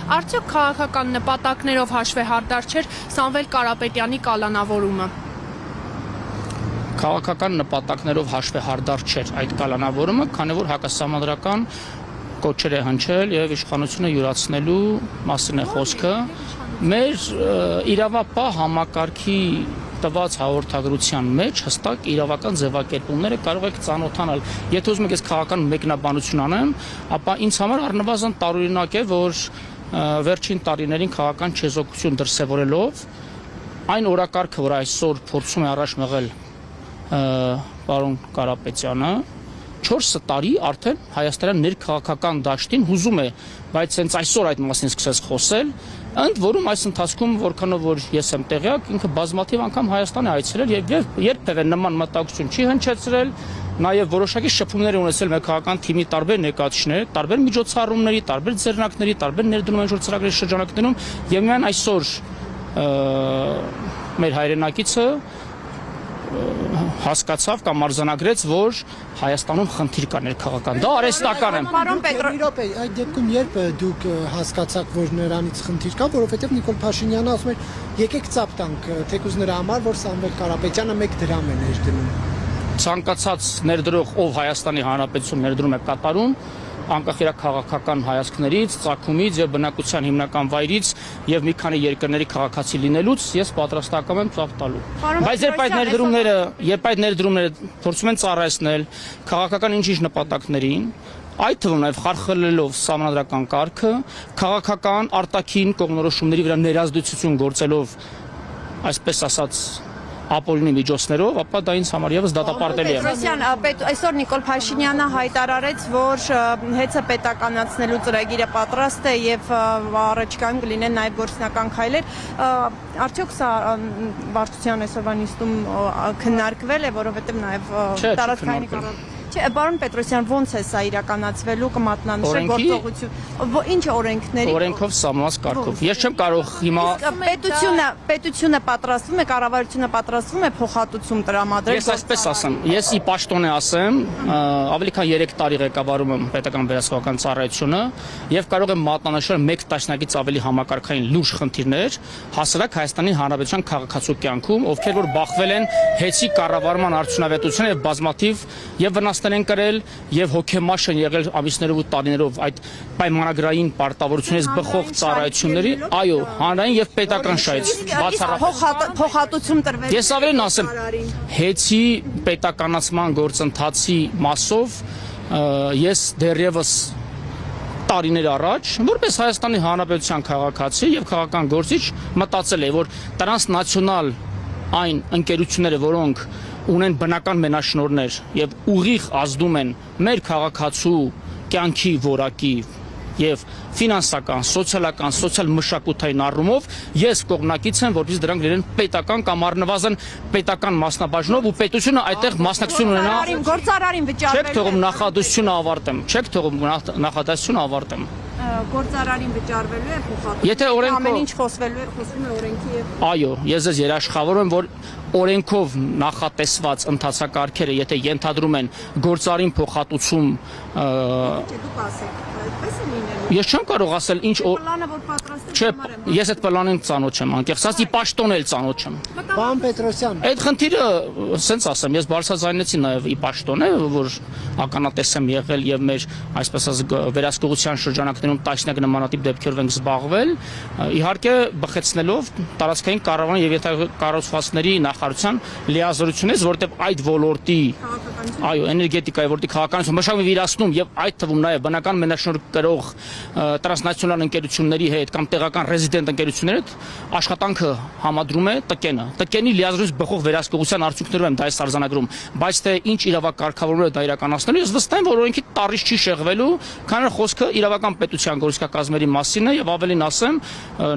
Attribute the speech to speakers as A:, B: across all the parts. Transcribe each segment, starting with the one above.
A: Արդյոք քաղաքական նպատակներով հաշվեհարդար չէր Սամվել Կարապետյանի կալանավորումը։
B: Քաղաքական նպատակներով հաշվեհարդար չէր այդ կալանավորումը, քանի որ հակասահմանադրական կոչեր է հնչել եւ իշխանությունը յուրացնելու մասին է խոսքը։ Մեր իրավապահ համակարգի տված հաղորդագրության մեջ հստակ իրավական ձևակերպումները կարող եք ծանոթանալ։ Եթե ուզում եք ես քաղաքական մեկնաբանություն անեմ, ապա ինձ համար առնվազն տարօրինակ է, որ վերջին տարիներին քաղաքական չեզոքություն դրսևորելով այն օրակարգը, որ այսօր փորձում է առաջ մղել պարոն Կարապետյանը, 4 տարի արդեն Հայաստանի ներքաղաքական դաշտին հուզում է, բայց հենց այսօր այդ մասին սկսեց խոսել, ընդ որում այս ընթացքում որքանով որ ես եմ տեղյակ, ինքը բազմաթիվ անգամ Հայաստան է այցելել եւ երբևէ նման մտահոգություն չի հնչեցրել, նաեւ որոշակի շփումներ ունեցել մեր քաղաքական թիմի տարբեր ներկայացուցիչներ, տարբեր միջոցառումների, տարբեր ձեռնարկների, տարբեր ներդրումային ծրագրերի շրջանակներում եւ միայն այսօր մեր հայրենակիցը հասկացավ կամ արձանագրեց, որ Հայաստանում խնդիր կա ներքաղաքական։ Դա արհեստական է։
C: Պարոն Պետրոսյան, այդ դեպքում երբ դուք հասկացաք, որ նրանից խնդիր կա, որովհետև Նիկոլ Փաշինյանը ասում էր, եկեք ծափ տանք, թեկուզ նրա համար, որ Սամվել Կարապետյանը 1 դրամ է ներդնում։
B: Ցանկացած ներդրող, ով Հայաստանի Հանրապետություն ներդրում է կատարում, անկախ իր քաղաքական հայացքներից, ծագումից եւ բնակության հիմնական վայրից եւ մի քանի երկրների քաղաքացի լինելուց ես պատրաստակամ եմ ծափ տալու։ Բայց երբ այդ ներդրումները փորձում են ծառայեցնել քաղաքական ինչ-ինչ նպատակներին, այդ թվում նաև խարխլելով սահմանադրական կարգը, քաղաքական արտաքին կողմնորոշումների վրա ներազդեցություն գործելով, այսպես ասած, ապօրինի միջոցներով, ապա դա ինձ համար եւս դատապարտելի է։
D: Պետրոսյան, այսօր Նիկոլ Փաշինյանը հայտարարեց, որ հեծը պետականացնելու ծրագիրը պատրաստ է եւ առաջիկայում կլինեն նաեւ գործնական քայլեր։ Արդյոք սա վարչության այսօրվա նիստում քննարկվել է, որովհետեւ նաեւ տարածքային կառավարություն։ Չէ, պարոն Պետրոսյան, ոնց է սա իրականացվելու, կմատնանշեք գործողություն։ Ինչ օրենքների։
B: Օրենքով սահմանված կարգով։ Ես չեմ կարող հիմա
D: պետությունը պատրաստվում է, կառավարությունը պատրաստվում է փոխհատուցում տրամադրել։
B: Ես այսպես ասեմ, ես ի պաշտոն ասեմ, ավելի քան 3 տարի ղեկավարում եմ պետական վերահսկողական ծառայությունը եւ կարող եմ մատնանշել 1 տասնյակից ավելի համակարգային լուրջ խնդիրներ հասարակ Հայաստանի Հանրապետության քաղաքացու կյանքում, ովքեր որ բախվել են հեծի կառավարման արդյունավետության եւ բազմաթիվ եւ վնասներ են կրել եւ հոգեմաշ են եղել ամիսներով ու տարիներով այդ պայմանագրային պարտավորությունից բխող ծառայությունների, այո, հանրային եւ պետական շահից
D: բացառապես փոխհատուցում տրվել։
B: Ես ավելին ասեմ, հեծի պետականացման գործընթացի մասով ես դեռևս տարիներ առաջ, որպես Հայաստանի Հանրապետության քաղաքացի եւ քաղաքական գործիչ մտածել եմ, որ տրանսնացիոնալ այն ընկերությունները, որոնք ունեն բնական մենաշնորհներ եւ ուղիղ ազդում են մեր քաղաքացու կյանքի որակի եւ ֆինանսական, սոցիալական, սոցիալ-մշակութային առումով ես կողմնակից եմ, որպես դրանք լինեն պետական կամ առնվազն պետական մասնաբաժնով ու պետությունը այդտեղ մասնակցություն ունենա։
D: Գործարարին վճարվել։
B: Չեք թողում նախադասությունը ավարտեմ։ Չեք թողում նախադասությունը ավարտեմ։
D: Գործարարին վճարվելու է փոխհատուցում։
B: Եթե օրենքով
D: ամեն ինչ խոսվելու է, խոսվում է օրենքի եւ
B: այո, ես ես երաշխավորում եմ, որ օրենքով նախատեսված ընթացակարգերը, եթե ենթադրում են գործարին փոխհատուցում,
D: դուք ասեք, այդպես է լինելու։
B: Ես չեմ կարող ասել ինչ
D: Պլանը որ պատրաստ է։
B: Չէ, ես այդ պլանին ծանոթ չեմ, անկեղծ ասած, ի պաշտոն էլ ծանոթ չեմ։
C: Պարոն Պետրոսյան,
B: Այդ խնդիրը, ասենց ասեմ, ես բարձրացնեցի նաև ի պաշտոն է, որ ականատես եմ եղել եւ մեր, այսպես ասած, վերահսկողության շրջանակներում տասնյակ նմանատիպ դեպքերով ենք զբաղվել, իհարկե բխեցնելով տարածքային կառավարման եւ կառուցվածքների նախարարության լիազորությունից, որտեղ այդ ոլորտի, այո, էներգետիկայի ոլորտի քաղաքականություն մշակում վիրացնում եւ այդ թվում նաև բնական մենաշնորհ կրող տրանսնացիոնալ ընկերությունների հետ կամ տեղական ռեզիդենտ ընկերությունների հետ աշխատանքը համադրում է ՏԿՆ-ը։ ՏԿՆ-ի լիազորից բխող վերահսկողության արդյունքներով եմ դա այս արձանագրում, բայց թե ինչ իրավակարգավորումներ դա իրականացնելու, ես վստահ եմ, որ օրենքի տառից չի շեղվելու, քանի որ խոսքը իրավական պետության գործիքակազմերի մասին է եւ ավելին ասեմ,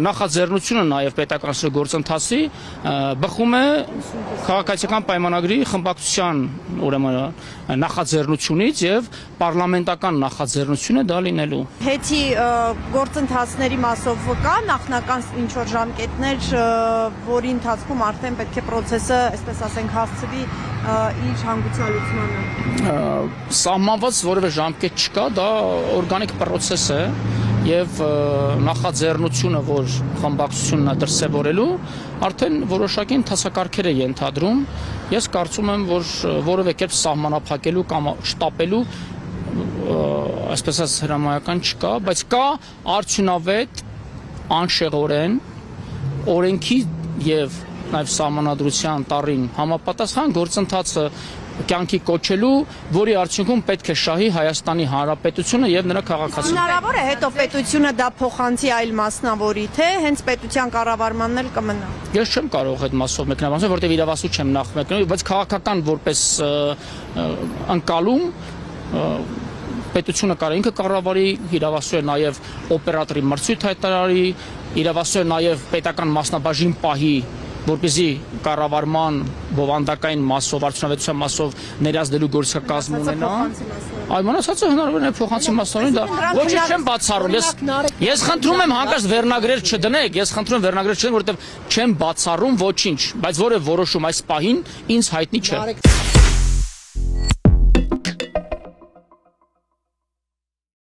B: նախաձեռնությունը նաեւ պետականացնելու գործընթացի բխում է քաղաքացիական պայմանագրի խմբակցության ուրեմն նախաձեռնությունից եւ պարլամենտական նախաձեռնություն է դա լինելու։
D: Հեծի գործընթացների մասով կա նախնական ինչ որ ժամկետներ, որի ընթացքում արդեն պետք է process-ը, այսպես ասենք, հասցվի իր հանգուցալուծմանը։
B: Սահմանված որևէ ժամկետ չկա, դա օրգանիկ process է եւ նախաձեռնությունը, որ խմբակցությունն է դրսևորելու, արդեն որոշակի ընթացակարգեր է ենթադրում։ Ես կարծում եմ, որ որևէ կերպ սահմանափակելու կամ շտապելու այսպես ասած հրամայական չկա, բայց կա արդյունավետ անշեղորեն օրենքի եւ նաեւ սահմանադրության տառին համապատասխան գործընթացը կյանքի կոչելու, որի արդյունքում պետք է շահի Հայաստանի Հանրապետությունը եւ նրա քաղաքացիները։
D: Հնարավոր է հետո պետությունը դա փոխանցի այլ մասնավորի, թե հենց պետության կառավարմանն էլ կմնա։
B: Ես չեմ կարող այդ մասով մեկնաբանել, որտեղ իրավասու չեմ նախ մեկնաբանել, բայց քաղաքական որպես ընկալում պետությունը կարող ինքը կառավարի, իրավասու է նաև օպերատորի մրցույթ հայտարարի, իրավասու է նաև պետական մասնաբաժին պահի, որպեսզի կառավարման բովանդակային մասով, արդյունավետության մասով ներազդելու գործակազմ ունենա։ Այ մնացածը հնարավոր է փոխանցի մասնավորին, դա ոչինչ չեմ բացառում։ Ես խնդրում եմ հանկարծ վերնագրեր չդնեք, ես խնդրում եմ վերնագրեր չդնեք, որովհետև չեմ բացառում ոչինչ, բայց որը որոշում այս պահին ինձ հայտնի չէ։